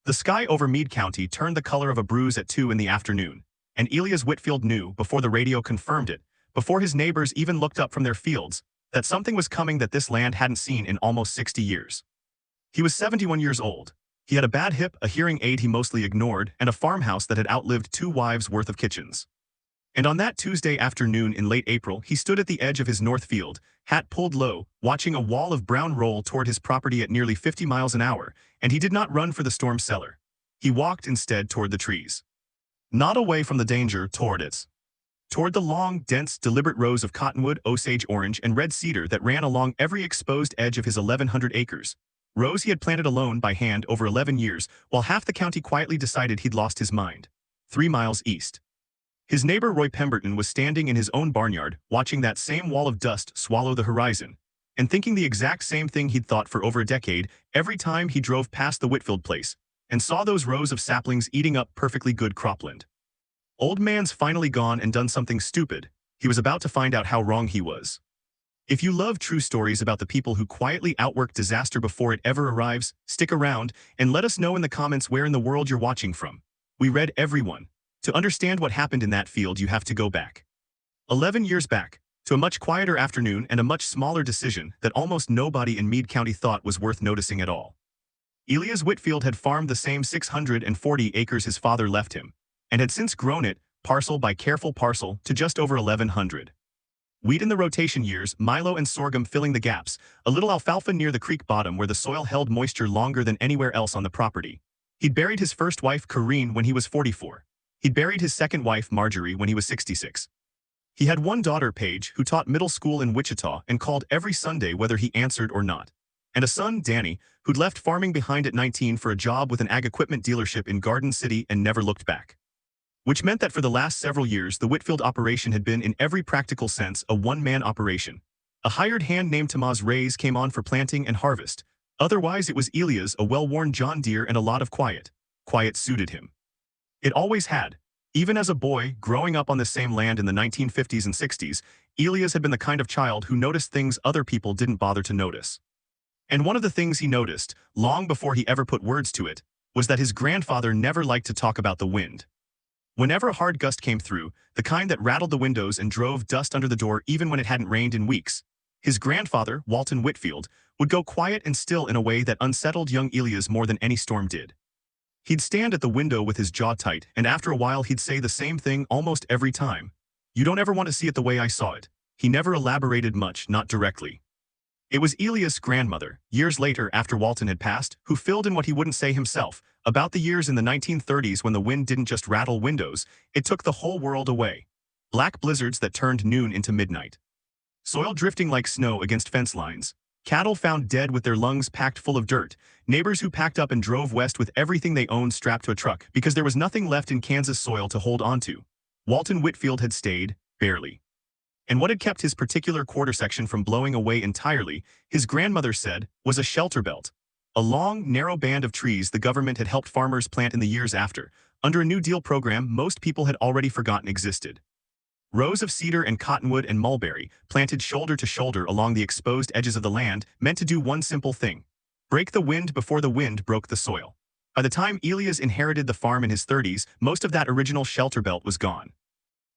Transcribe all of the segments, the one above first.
The sky over Meade County turned the color of a bruise at 2 in the afternoon, and Elias Whitfield knew, before the radio confirmed it, before his neighbors even looked up from their fields, that something was coming that this land hadn't seen in almost 60 years. He was 71 years old. He had a bad hip, a hearing aid he mostly ignored, and a farmhouse that had outlived 2 wives' worth of kitchens. And on that Tuesday afternoon in late April, he stood at the edge of his north field, hat pulled low, watching a wall of brown roll toward his property at nearly 50 miles an hour, and he did not run for the storm cellar. He walked instead toward the trees. Not away from the danger, toward it. Toward the long, dense, deliberate rows of cottonwood, Osage orange, and red cedar that ran along every exposed edge of his 1,100 acres. Rows he had planted alone by hand over 11 years, while half the county quietly decided he'd lost his mind. 3 miles east. His neighbor Roy Pemberton was standing in his own barnyard, watching that same wall of dust swallow the horizon, and thinking the exact same thing he'd thought for over a decade every time he drove past the Whitfield place and saw those rows of saplings eating up perfectly good cropland. Old man's finally gone and done something stupid. He was about to find out how wrong he was. If you love true stories about the people who quietly outwork disaster before it ever arrives, stick around and let us know in the comments where in the world you're watching from. We read every one. To understand what happened in that field, you have to go back 11 years back, to a much quieter afternoon and a much smaller decision that almost nobody in Meade County thought was worth noticing at all. Elias Whitfield had farmed the same 640 acres his father left him, and had since grown it, parcel by careful parcel, to just over 1,100. Wheat in the rotation years, milo and sorghum filling the gaps, a little alfalfa near the creek bottom where the soil held moisture longer than anywhere else on the property. He'd buried his first wife, Corinne, when he was 44. He'd buried his second wife, Marjorie, when he was 66. He had one daughter, Paige, who taught middle school in Wichita and called every Sunday whether he answered or not. And a son, Danny, who'd left farming behind at 19 for a job with an ag equipment dealership in Garden City and never looked back. Which meant that for the last several years, the Whitfield operation had been, in every practical sense, a one-man operation. A hired hand named Tomas Reyes came on for planting and harvest. Otherwise, it was Elias, a well-worn John Deere, and a lot of quiet. Quiet suited him. It always had. Even as a boy, growing up on the same land in the 1950s and 60s, Elias had been the kind of child who noticed things other people didn't bother to notice. And one of the things he noticed, long before he ever put words to it, was that his grandfather never liked to talk about the wind. Whenever a hard gust came through, the kind that rattled the windows and drove dust under the door even when it hadn't rained in weeks, his grandfather, Walton Whitfield, would go quiet and still in a way that unsettled young Elias more than any storm did. He'd stand at the window with his jaw tight, and after a while he'd say the same thing almost every time. "You don't ever want to see it the way I saw it." He never elaborated much, not directly. It was Elias' grandmother, years later after Walton had passed, who filled in what he wouldn't say himself, about the years in the 1930s when the wind didn't just rattle windows, it took the whole world away. Black blizzards that turned noon into midnight. Soil drifting like snow against fence lines. Cattle found dead with their lungs packed full of dirt. Neighbors who packed up and drove west with everything they owned strapped to a truck because there was nothing left in Kansas soil to hold onto. Walton Whitfield had stayed, barely. And what had kept his particular quarter section from blowing away entirely, his grandmother said, was a Shelterbelt. A long, narrow band of trees the government had helped farmers plant in the years after, under a New Deal program most people had already forgotten existed. Rows of cedar and cottonwood and mulberry, planted shoulder to shoulder along the exposed edges of the land, meant to do one simple thing: break the wind before the wind broke the soil. By the time Elias inherited the farm in his 30s, most of that original Shelterbelt was gone.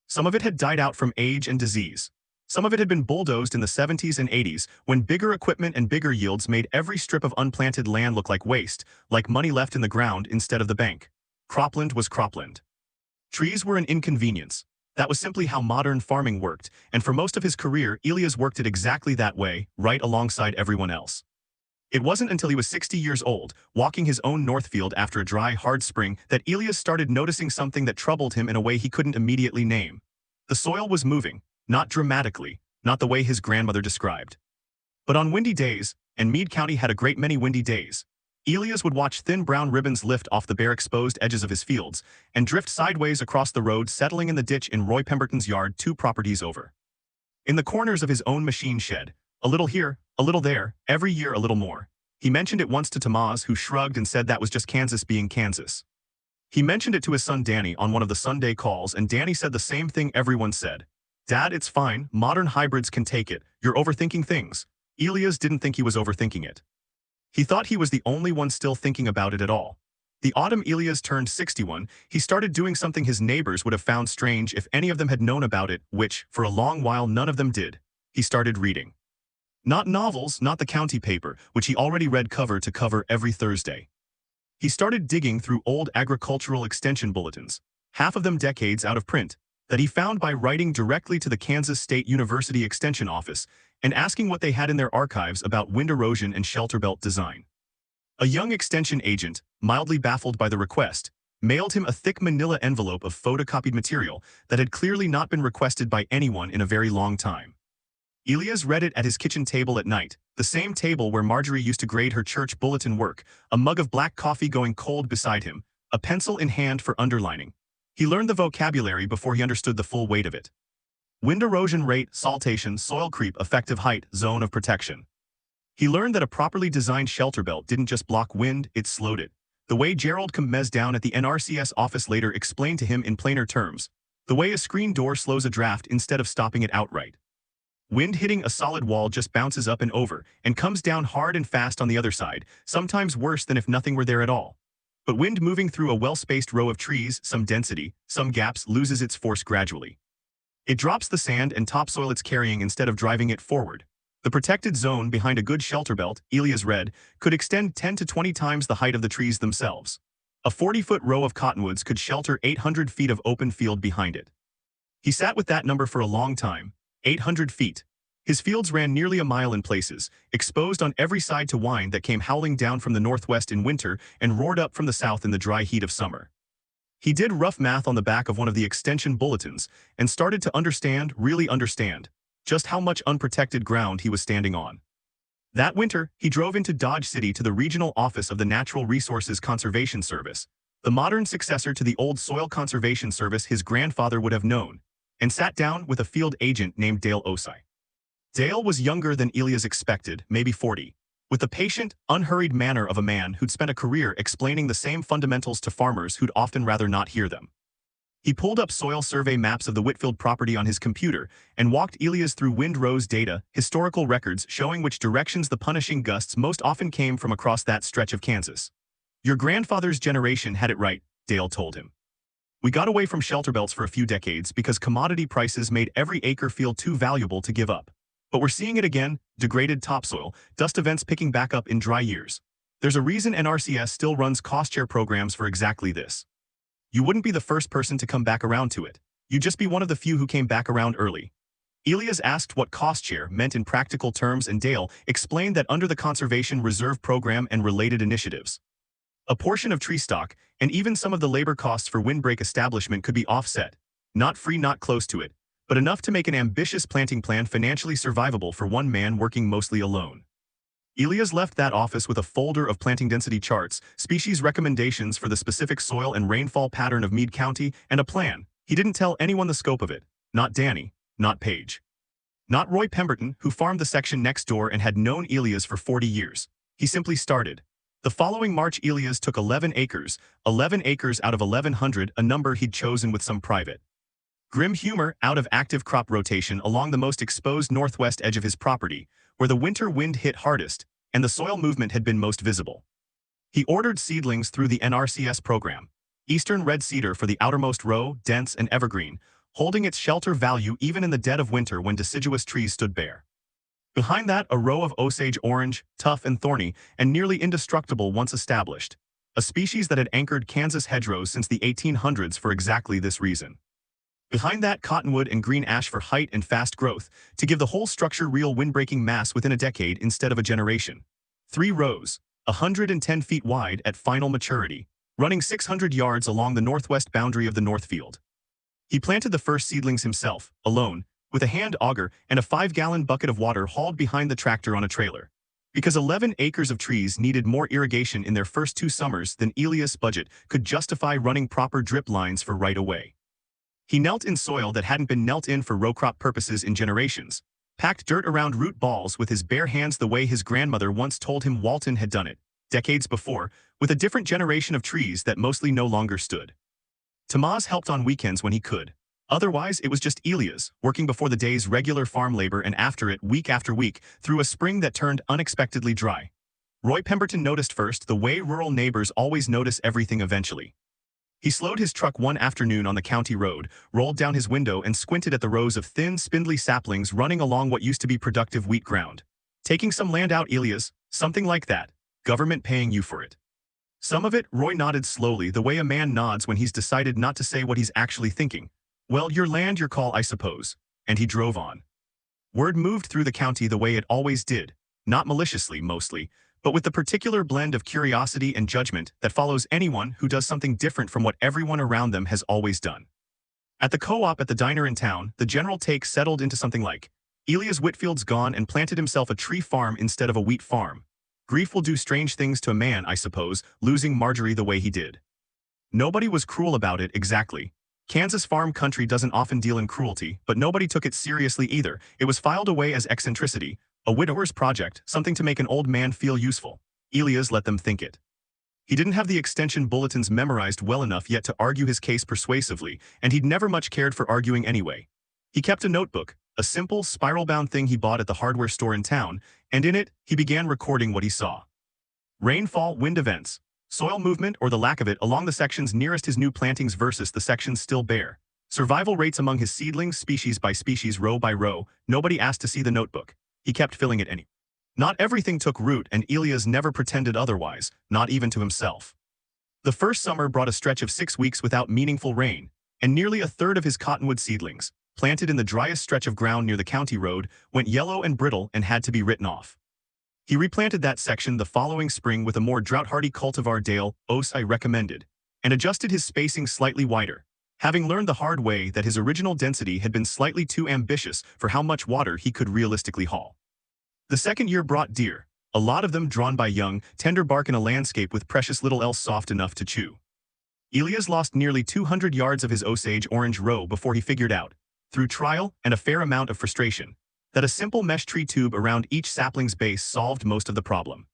Some of it had died out from age and disease. Some of it had been bulldozed in the 70s and 80s, when bigger equipment and bigger yields made every strip of unplanted land look like waste, like money left in the ground instead of the bank. Cropland was cropland. Trees were an inconvenience. That was simply how modern farming worked, and for most of his career, Elias worked it exactly that way, right alongside everyone else. It wasn't until he was 60 years old, walking his own Northfield after a dry, hard spring, that Elias started noticing something that troubled him in a way he couldn't immediately name. The soil was moving, not dramatically, not the way his grandmother described. But on windy days, and Meade County had a great many windy days, Elias would watch thin brown ribbons lift off the bare exposed edges of his fields and drift sideways across the road, settling in the ditch in Roy Pemberton's yard 2 properties over. In the corners of his own machine shed, a little here, a little there, every year a little more. He mentioned it once to Tomas, who shrugged and said that was just Kansas being Kansas. He mentioned it to his son Danny on one of the Sunday calls, and Danny said the same thing everyone said. "Dad, it's fine, modern hybrids can take it, you're overthinking things." Elias didn't think he was overthinking it. He thought he was the only one still thinking about it at all. The autumn Elias turned 61, he started doing something his neighbors would have found strange if any of them had known about it, which, for a long while, none of them did. He started reading. Not novels, not the county paper, which he already read cover to cover every Thursday. He started digging through old agricultural extension bulletins, half of them decades out of print, that he found by writing directly to the Kansas State University Extension Office and asking what they had in their archives about wind erosion and Shelterbelt design. A young extension agent, mildly baffled by the request, mailed him a thick manila envelope of photocopied material that had clearly not been requested by anyone in a very long time. Elias read it at his kitchen table at night, the same table where Marjorie used to grade her church bulletin work, a mug of black coffee going cold beside him, a pencil in hand for underlining. He learned the vocabulary before he understood the full weight of it. Wind erosion rate, saltation, soil creep, effective height, zone of protection. He learned that a properly designed shelter belt didn't just block wind, it slowed it. The way Gerald Comez down at the NRCS office later explained to him in plainer terms. The way a screen door slows a draft instead of stopping it outright. Wind hitting a solid wall just bounces up and over, and comes down hard and fast on the other side, sometimes worse than if nothing were there at all. But wind moving through a well-spaced row of trees, some density, some gaps, loses its force gradually. It drops the sand and topsoil it's carrying instead of driving it forward. The protected zone behind a good shelter belt, Elias read, could extend 10 to 20 times the height of the trees themselves. A 40-foot row of cottonwoods could shelter 800 feet of open field behind it. He sat with that number for a long time, 800 feet. His fields ran nearly a mile in places, exposed on every side to wind that came howling down from the northwest in winter and roared up from the south in the dry heat of summer. He did rough math on the back of one of the extension bulletins and started to understand, really understand, just how much unprotected ground he was standing on. That winter, he drove into Dodge City to the regional office of the Natural Resources Conservation Service, the modern successor to the old Soil Conservation Service his grandfather would have known, and sat down with a field agent named Dale Osage. Dale was younger than Elias expected, maybe 40, with the patient, unhurried manner of a man who'd spent a career explaining the same fundamentals to farmers who'd often rather not hear them. He pulled up soil survey maps of the Whitfield property on his computer and walked Elias through windrows data, historical records showing which directions the punishing gusts most often came from across that stretch of Kansas. Your grandfather's generation had it right, Dale told him. We got away from shelter belts for a few decades because commodity prices made every acre feel too valuable to give up. But we're seeing it again, degraded topsoil, dust events picking back up in dry years. There's a reason NRCS still runs cost share programs for exactly this. You wouldn't be the first person to come back around to it. You'd just be one of the few who came back around early. Elias asked what cost share meant in practical terms, and Dale explained that under the Conservation Reserve Program and related initiatives, a portion of tree stock, and even some of the labor costs for windbreak establishment could be offset. Not free, not close to it, but enough to make an ambitious planting plan financially survivable for one man working mostly alone. Elias left that office with a folder of planting density charts, species recommendations for the specific soil and rainfall pattern of Meade County, and a plan. He didn't tell anyone the scope of it. Not Danny, not Paige. Not Roy Pemberton, who farmed the section next door and had known Elias for 40 years. He simply started. The following March, Elias took 11 acres out of 1,100, a number he'd chosen with some private grim humor, out of active crop rotation along the most exposed northwest edge of his property, where the winter wind hit hardest and the soil movement had been most visible. He ordered seedlings through the NRCS program, eastern red cedar for the outermost row, dense and evergreen, holding its shelter value even in the dead of winter when deciduous trees stood bare. Behind that, a row of Osage orange, tough and thorny, and nearly indestructible once established, a species that had anchored Kansas hedgerows since the 1800s for exactly this reason. Behind that, cottonwood and green ash for height and fast growth, to give the whole structure real windbreaking mass within a decade instead of a generation. 3 rows, 110 feet wide at final maturity, running 600 yards along the northwest boundary of the Northfield. He planted the first seedlings himself, alone, with a hand auger and a 5-gallon bucket of water hauled behind the tractor on a trailer. Because 11 acres of trees needed more irrigation in their first 2 summers than Elias' budget could justify running proper drip lines for right away. He knelt in soil that hadn't been knelt in for row crop purposes in generations, packed dirt around root balls with his bare hands the way his grandmother once told him Walton had done it, decades before, with a different generation of trees that mostly no longer stood. Tomas helped on weekends when he could. Otherwise, it was just Elias, working before the day's regular farm labor and after it week after week, through a spring that turned unexpectedly dry. Roy Pemberton noticed first the way rural neighbors always notice everything eventually. He slowed his truck one afternoon on the county road, rolled down his window and squinted at the rows of thin, spindly saplings running along what used to be productive wheat ground. Taking some land out, Elias, something like that. Government paying you for it. Some of it, Roy nodded slowly, the way a man nods when he's decided not to say what he's actually thinking. Well, your land, your call, I suppose. And he drove on. Word moved through the county the way it always did, not maliciously, mostly, but with the particular blend of curiosity and judgment that follows anyone who does something different from what everyone around them has always done. At the co-op at the diner in town, the general take settled into something like, Elias Whitfield's gone and planted himself a tree farm instead of a wheat farm. Grief will do strange things to a man, I suppose, losing Marjorie the way he did. Nobody was cruel about it exactly. Kansas farm country doesn't often deal in cruelty, but nobody took it seriously either. It was filed away as eccentricity, a widower's project, something to make an old man feel useful. Elias let them think it. He didn't have the extension bulletins memorized well enough yet to argue his case persuasively, and he'd never much cared for arguing anyway. He kept a notebook, a simple, spiral-bound thing he bought at the hardware store in town, and in it, he began recording what he saw. Rainfall, wind events, soil movement or the lack of it along the sections nearest his new plantings versus the sections still bare. Survival rates among his seedlings, species by species, row by row. Nobody asked to see the notebook. He kept filling it anyway. Not everything took root, and Elias never pretended otherwise, not even to himself. The first summer brought a stretch of 6 weeks without meaningful rain, and nearly a third of his cottonwood seedlings, planted in the driest stretch of ground near the county road, went yellow and brittle and had to be written off. He replanted that section the following spring with a more drought-hardy cultivar Dale Osage recommended, and adjusted his spacing slightly wider, having learned the hard way that his original density had been slightly too ambitious for how much water he could realistically haul. The second year brought deer, a lot of them drawn by young, tender bark in a landscape with precious little else soft enough to chew. Elias lost nearly 200 yards of his Osage orange row before he figured out, through trial and a fair amount of frustration, that a simple mesh tree tube around each sapling's base solved most of the problem.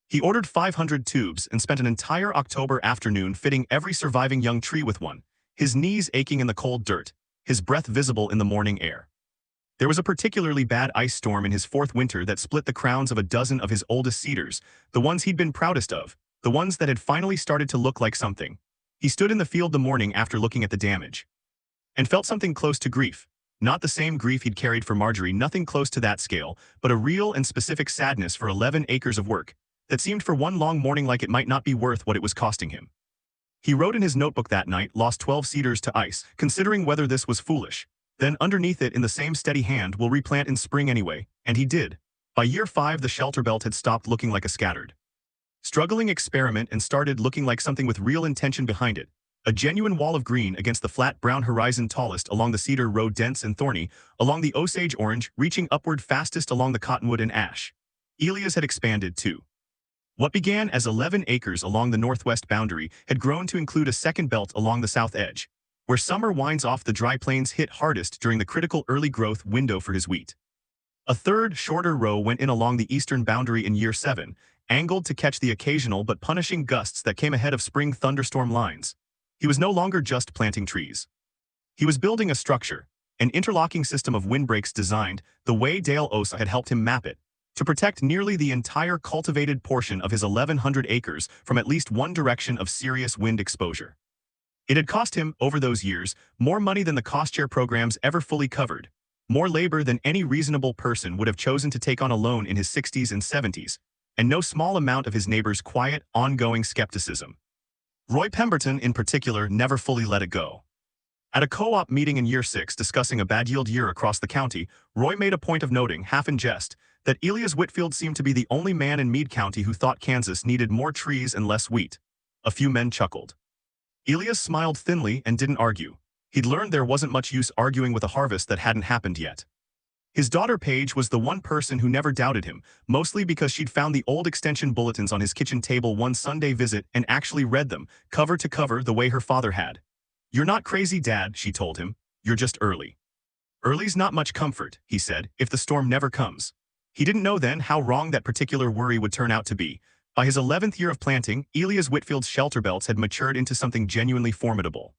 He ordered 500 tubes and spent an entire October afternoon fitting every surviving young tree with one, his knees aching in the cold dirt, his breath visible in the morning air. There was a particularly bad ice storm in his fourth winter that split the crowns of a dozen of his oldest cedars, the ones he'd been proudest of, the ones that had finally started to look like something. He stood in the field the morning after looking at the damage, and felt something close to grief. Not the same grief he'd carried for Marjorie, nothing close to that scale, but a real and specific sadness for 11 acres of work, that seemed for one long morning like it might not be worth what it was costing him. He wrote in his notebook that night, lost 12 cedars to ice, considering whether this was foolish. Then underneath it in the same steady hand, will replant in spring anyway, and he did. By year 5 the Shelterbelt had stopped looking like a scattered, struggling experiment and started looking like something with real intention behind it. A genuine wall of green against the flat brown horizon, tallest along the cedar row, dense and thorny, along the Osage orange, reaching upward fastest along the cottonwood and ash. Elias had expanded too. What began as 11 acres along the northwest boundary had grown to include a second belt along the south edge, where summer winds off the dry plains hit hardest during the critical early growth window for his wheat. A third, shorter row went in along the eastern boundary in year 7, angled to catch the occasional but punishing gusts that came ahead of spring thunderstorm lines. He was no longer just planting trees. He was building a structure, an interlocking system of windbreaks designed, the way Dale Osage had helped him map it, to protect nearly the entire cultivated portion of his 1,100 acres from at least one direction of serious wind exposure. It had cost him, over those years, more money than the cost-share programs ever fully covered, more labor than any reasonable person would have chosen to take on alone in his 60s and 70s, and no small amount of his neighbors' quiet, ongoing skepticism. Roy Pemberton, in particular, never fully let it go. At a co-op meeting in year 6 discussing a bad yield year across the county, Roy made a point of noting, half in jest, that Elias Whitfield seemed to be the only man in Meade County who thought Kansas needed more trees and less wheat. A few men chuckled. Elias smiled thinly and didn't argue. He'd learned there wasn't much use arguing with a harvest that hadn't happened yet. His daughter Paige was the one person who never doubted him, mostly because she'd found the old extension bulletins on his kitchen table one Sunday visit and actually read them, cover to cover, the way her father had. "You're not crazy, Dad," she told him. "You're just early." "Early's not much comfort," he said, "if the storm never comes." He didn't know then how wrong that particular worry would turn out to be. By his 11th year of planting, Elias Whitfield's Shelterbelts had matured into something genuinely formidable.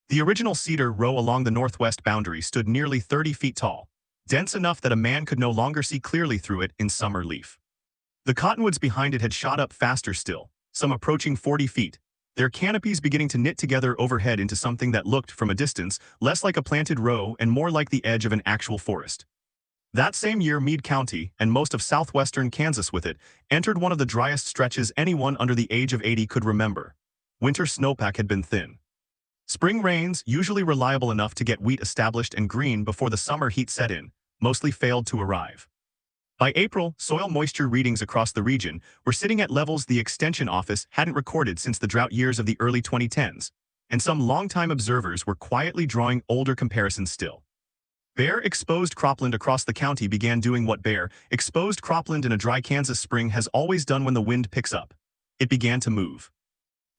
The original cedar row along the northwest boundary stood nearly 30 feet tall, dense enough that a man could no longer see clearly through it in summer leaf. The cottonwoods behind it had shot up faster still, some approaching 40 feet, their canopies beginning to knit together overhead into something that looked, from a distance, less like a planted row and more like the edge of an actual forest. That same year, Meade County, and most of southwestern Kansas with it, entered one of the driest stretches anyone under the age of 80 could remember. Winter snowpack had been thin. Spring rains, usually reliable enough to get wheat established and green before the summer heat set in, mostly failed to arrive. By April, soil moisture readings across the region were sitting at levels the Extension Office hadn't recorded since the drought years of the early 2010s, and some longtime observers were quietly drawing older comparisons still. Bare exposed cropland across the county began doing what bare exposed cropland in a dry Kansas spring has always done when the wind picks up. It began to move.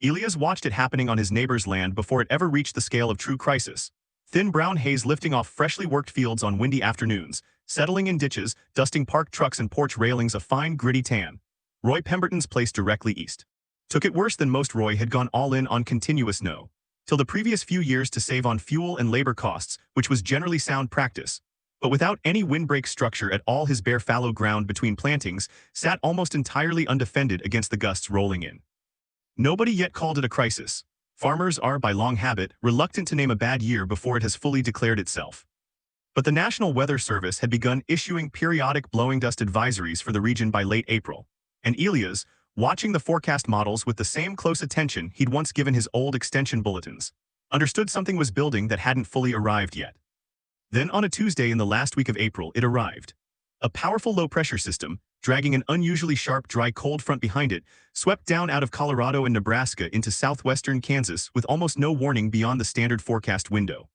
Elias watched it happening on his neighbor's land before it ever reached the scale of true crisis. Thin brown haze lifting off freshly worked fields on windy afternoons, settling in ditches, dusting parked trucks and porch railings a fine gritty tan. Roy Pemberton's place directly east. Took it worse than most. Roy had gone all in on continuous no till the previous few years to save on fuel and labor costs, which was generally sound practice. But without any windbreak structure at all, his bare fallow ground between plantings sat almost entirely undefended against the gusts rolling in. Nobody yet called it a crisis. Farmers are, by long habit, reluctant to name a bad year before it has fully declared itself. But the National Weather Service had begun issuing periodic blowing dust advisories for the region by late April, and Elias, watching the forecast models with the same close attention he'd once given his old extension bulletins, understood something was building that hadn't fully arrived yet. Then on a Tuesday in the last week of April, it arrived. A powerful low-pressure system, dragging an unusually sharp dry cold front behind it, swept down out of Colorado and Nebraska into southwestern Kansas with almost no warning beyond the standard forecast window.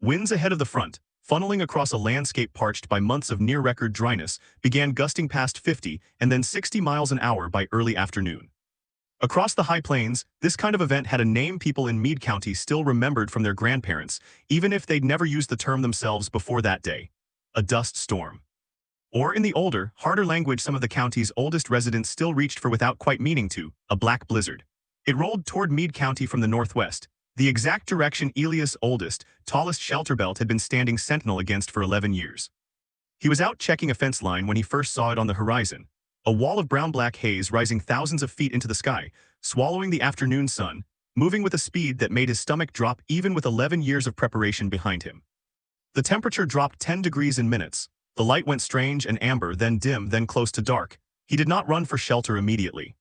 Winds ahead of the front, funneling across a landscape parched by months of near-record dryness, began gusting past 50 and then 60 miles an hour by early afternoon. Across the high plains, this kind of event had a name people in Meade County still remembered from their grandparents, even if they'd never used the term themselves before that day: a dust storm. Or in the older, harder language some of the county's oldest residents still reached for without quite meaning to, a black blizzard. It rolled toward Meade County from the northwest, the exact direction Elias' oldest, tallest Shelterbelt had been standing sentinel against for 11 years. He was out checking a fence line when he first saw it on the horizon, a wall of brown-black haze rising thousands of feet into the sky, swallowing the afternoon sun, moving with a speed that made his stomach drop even with 11 years of preparation behind him. The temperature dropped 10 degrees in minutes. The light went strange and amber, then dim, then close to dark. He did not run for shelter immediately.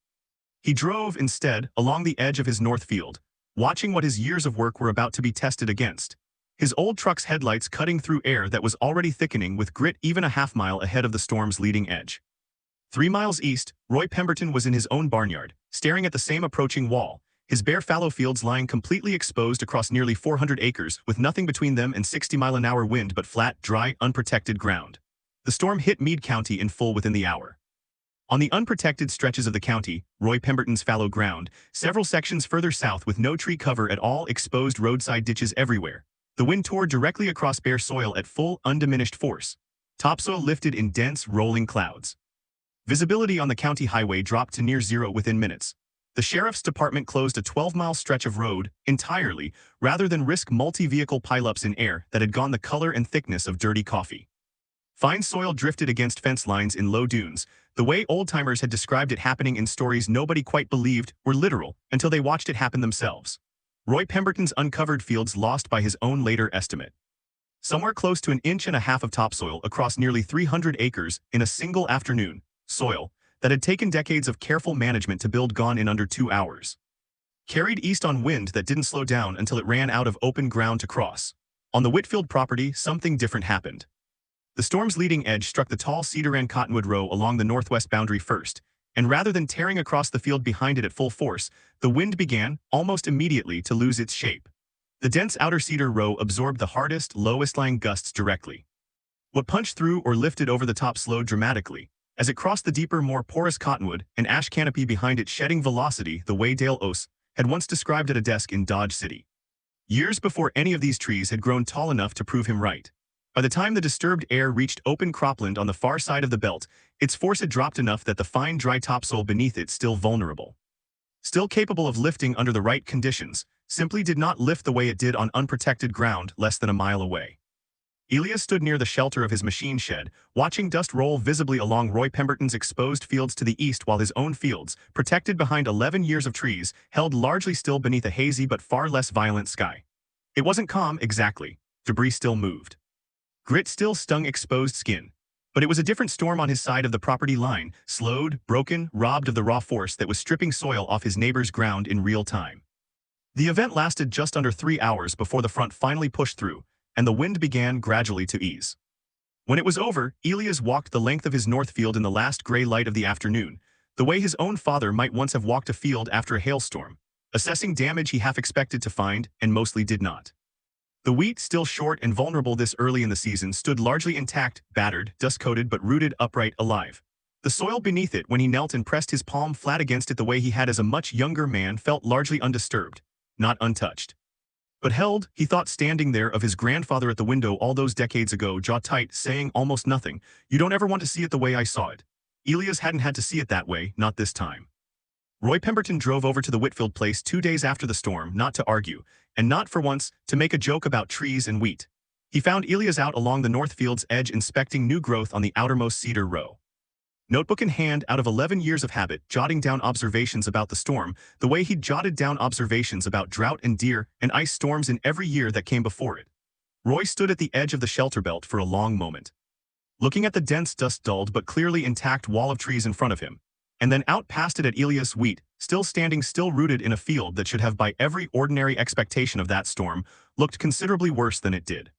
He drove, instead, along the edge of his north field, watching what his years of work were about to be tested against. His old truck's headlights cutting through air that was already thickening with grit even a half-mile ahead of the storm's leading edge. 3 miles east, Roy Pemberton was in his own barnyard, staring at the same approaching wall, his bare fallow fields lying completely exposed across nearly 400 acres with nothing between them and 60-mile-an-hour wind but flat, dry, unprotected ground. The storm hit Meade County in full within the hour. On the unprotected stretches of the county, Roy Pemberton's fallow ground, several sections further south with no tree cover at all, exposed roadside ditches everywhere. The wind tore directly across bare soil at full, undiminished force. Topsoil lifted in dense, rolling clouds. Visibility on the county highway dropped to near zero within minutes. The sheriff's department closed a 12-mile stretch of road entirely, rather than risk multi-vehicle pileups in air that had gone the color and thickness of dirty coffee. Fine soil drifted against fence lines in low dunes. The way old-timers had described it happening in stories nobody quite believed were literal until they watched it happen themselves. Roy Pemberton's uncovered fields lost by his own later estimate somewhere close to 1.5 inches of topsoil across nearly 300 acres in a single afternoon, soil that had taken decades of careful management to build gone in under 2 hours. Carried east on wind that didn't slow down until it ran out of open ground to cross. On the Whitfield property, something different happened. The storm's leading edge struck the tall cedar and cottonwood row along the northwest boundary first, and rather than tearing across the field behind it at full force, the wind began, almost immediately, to lose its shape. The dense outer cedar row absorbed the hardest, lowest-lying gusts directly. What punched through or lifted over the top slowed dramatically, as it crossed the deeper, more porous cottonwood, an ash canopy behind it shedding velocity the way Dale Ose had once described at a desk in Dodge City. Years before any of these trees had grown tall enough to prove him right. By the time the disturbed air reached open cropland on the far side of the belt, its force had dropped enough that the fine, dry topsoil beneath it, still vulnerable, still capable of lifting under the right conditions, simply did not lift the way it did on unprotected ground less than a mile away. Elias stood near the shelter of his machine shed, watching dust roll visibly along Roy Pemberton's exposed fields to the east while his own fields, protected behind 11 years of trees, held largely still beneath a hazy but far less violent sky. It wasn't calm, exactly. Debris still moved. Grit still stung exposed skin. But it was a different storm on his side of the property line, slowed, broken, robbed of the raw force that was stripping soil off his neighbor's ground in real time. The event lasted just under 3 hours before the front finally pushed through, and the wind began gradually to ease. When it was over, Elias walked the length of his north field in the last gray light of the afternoon, the way his own father might once have walked a field after a hailstorm, assessing damage he half expected to find and mostly did not. The wheat, still short and vulnerable this early in the season, stood largely intact, battered, dust-coated but rooted upright, alive. The soil beneath it, when he knelt and pressed his palm flat against it the way he had as a much younger man, felt largely undisturbed, not untouched. But held, he thought, standing there, of his grandfather at the window all those decades ago, jaw tight, saying almost nothing, "You don't ever want to see it the way I saw it." Elias hadn't had to see it that way, not this time. Roy Pemberton drove over to the Whitfield place 2 days after the storm, not to argue, and not for once to make a joke about trees and wheat. He found Elias out along the north field's edge inspecting new growth on the outermost cedar row. Notebook in hand, out of 11 years of habit, jotting down observations about the storm, the way he'd jotted down observations about drought and deer and ice storms in every year that came before it. Roy stood at the edge of the Shelterbelt for a long moment, looking at the dense dust-dulled but clearly intact wall of trees in front of him, and then out past it at Elias' wheat, still standing, still rooted in a field that should have, by every ordinary expectation of that storm, looked considerably worse than it did.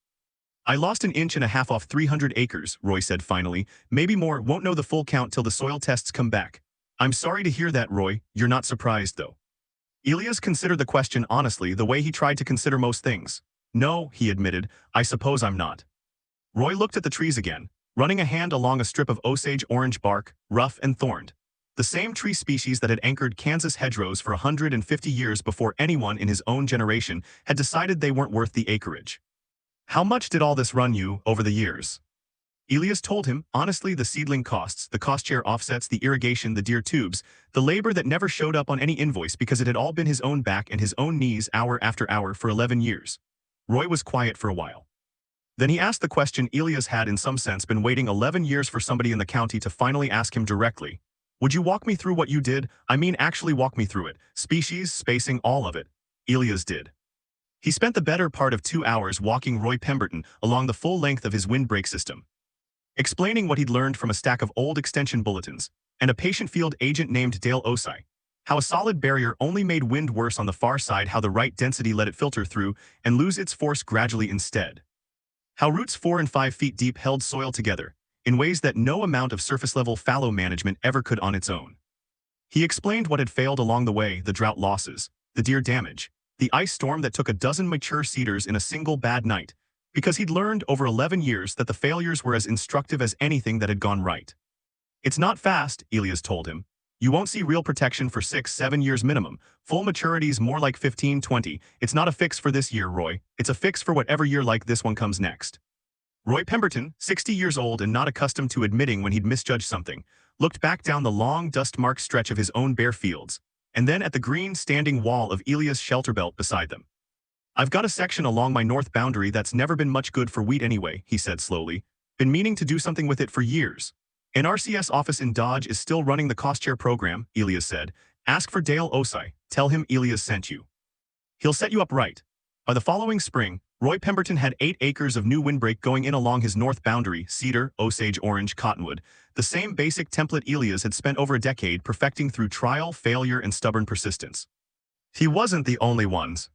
"I lost 1.5 inches off 300 acres, Roy said finally. "Maybe more, won't know the full count till the soil tests come back." "I'm sorry to hear that, Roy. You're not surprised, though." Elias considered the question honestly, the way he tried to consider most things. "No," he admitted, "I suppose I'm not." Roy looked at the trees again, running a hand along a strip of Osage orange bark, rough and thorned. The same tree species that had anchored Kansas hedgerows for 150 years before anyone in his own generation had decided they weren't worth the acreage. "How much did all this run you over the years?" Elias told him, honestly, the seedling costs, the cost share offsets, the irrigation, the deer tubes, the labor that never showed up on any invoice because it had all been his own back and his own knees hour after hour for 11 years. Roy was quiet for a while. Then he asked the question Elias had in some sense been waiting 11 years for somebody in the county to finally ask him directly. "Would you walk me through what you did? I mean actually walk me through it. Species, spacing, all of it." Elias did. He spent the better part of 2 hours walking Roy Pemberton along the full length of his Windbreak system, explaining what he'd learned from a stack of old extension bulletins and a patient field agent named Dale Osage, how a solid barrier only made wind worse on the far side, how the right density let it filter through and lose its force gradually instead, how roots 4 and 5 feet deep held soil together in ways that no amount of surface-level fallow management ever could on its own. He explained what had failed along the way, the drought losses, the deer damage, the ice storm that took a dozen mature cedars in a single bad night, because he'd learned over 11 years that the failures were as instructive as anything that had gone right. "It's not fast," Elias told him. "You won't see real protection for 6-7 years minimum. Full maturity's more like 15-20. It's not a fix for this year, Roy. It's a fix for whatever year like this one comes next." Roy Pemberton, 60 years old and not accustomed to admitting when he'd misjudged something, looked back down the long, dust-marked stretch of his own bare fields, and then at the green standing wall of Elias' Shelterbelt beside them. "I've got a section along my north boundary that's never been much good for wheat anyway," he said slowly. "Been meaning to do something with it for years. An RCS office in Dodge is still running the cost share program," Elias said. "Ask for Dale Osage. Tell him Elias sent you. He'll set you up right." By the following spring, Roy Pemberton had 8 acres of new windbreak going in along his north boundary, cedar, Osage orange, cottonwood, the same basic template Elias had spent over a decade perfecting through trial, failure, and stubborn persistence. He wasn't the only ones.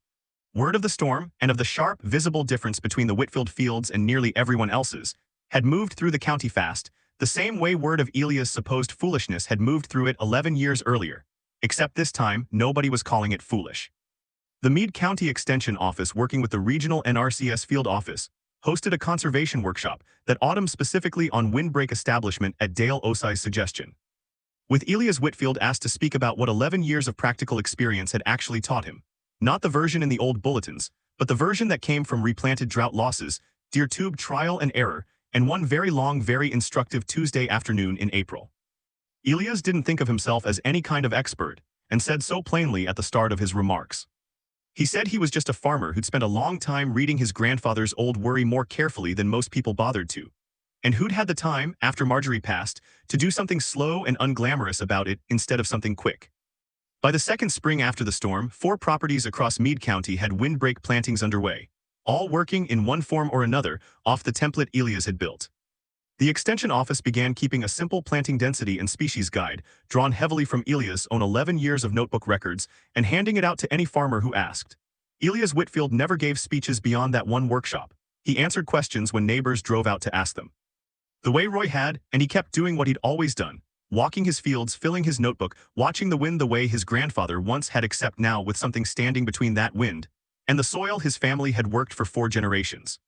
Word of the storm, and of the sharp, visible difference between the Whitfield fields and nearly everyone else's, had moved through the county fast, the same way word of Elias' supposed foolishness had moved through it 11 years earlier, except this time nobody was calling it foolish. The Meade County Extension Office, working with the regional NRCS field office, hosted a conservation workshop that autumn specifically on windbreak establishment at Dale Osage's suggestion, with Elias Whitfield asked to speak about what 11 years of practical experience had actually taught him. Not the version in the old bulletins, but the version that came from replanted drought losses, deer tube trial and error, and one very long, very instructive Tuesday afternoon in April. Elias didn't think of himself as any kind of expert, and said so plainly at the start of his remarks. He said he was just a farmer who'd spent a long time reading his grandfather's old worry more carefully than most people bothered to, and who'd had the time, after Marjorie passed, to do something slow and unglamorous about it instead of something quick. By the second spring after the storm, 4 properties across Meade County had windbreak plantings underway, all working in one form or another off the template Elias had built. The Extension Office began keeping a simple planting density and species guide, drawn heavily from Elias' own 11 years of notebook records, and handing it out to any farmer who asked. Elias Whitfield never gave speeches beyond that one workshop. He answered questions when neighbors drove out to ask them. The way Roy had, and he kept doing what he'd always done, walking his fields, filling his notebook, watching the wind the way his grandfather once had, except now with something standing between that wind and the soil his family had worked for 4 generations.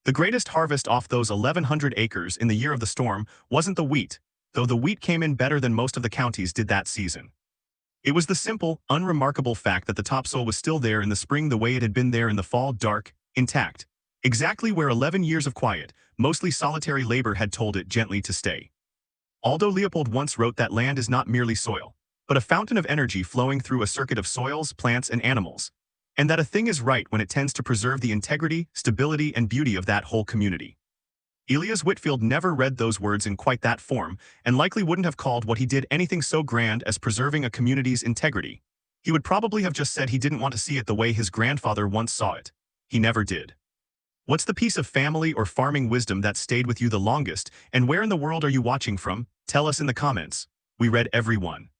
The greatest harvest off those 1,100 acres in the year of the storm wasn't the wheat, though the wheat came in better than most of the counties did that season. It was the simple, unremarkable fact that the topsoil was still there in the spring the way it had been there in the fall, dark, intact, exactly where 11 years of quiet, mostly solitary labor had told it gently to stay. Aldo Leopold once wrote that land is not merely soil, but a fountain of energy flowing through a circuit of soils, plants, and animals, and that a thing is right when it tends to preserve the integrity, stability, and beauty of that whole community. Elias Whitfield never read those words in quite that form, and likely wouldn't have called what he did anything so grand as preserving a community's integrity. He would probably have just said he didn't want to see it the way his grandfather once saw it. He never did. What's the piece of family or farming wisdom that stayed with you the longest, and where in the world are you watching from? Tell us in the comments. We read every one.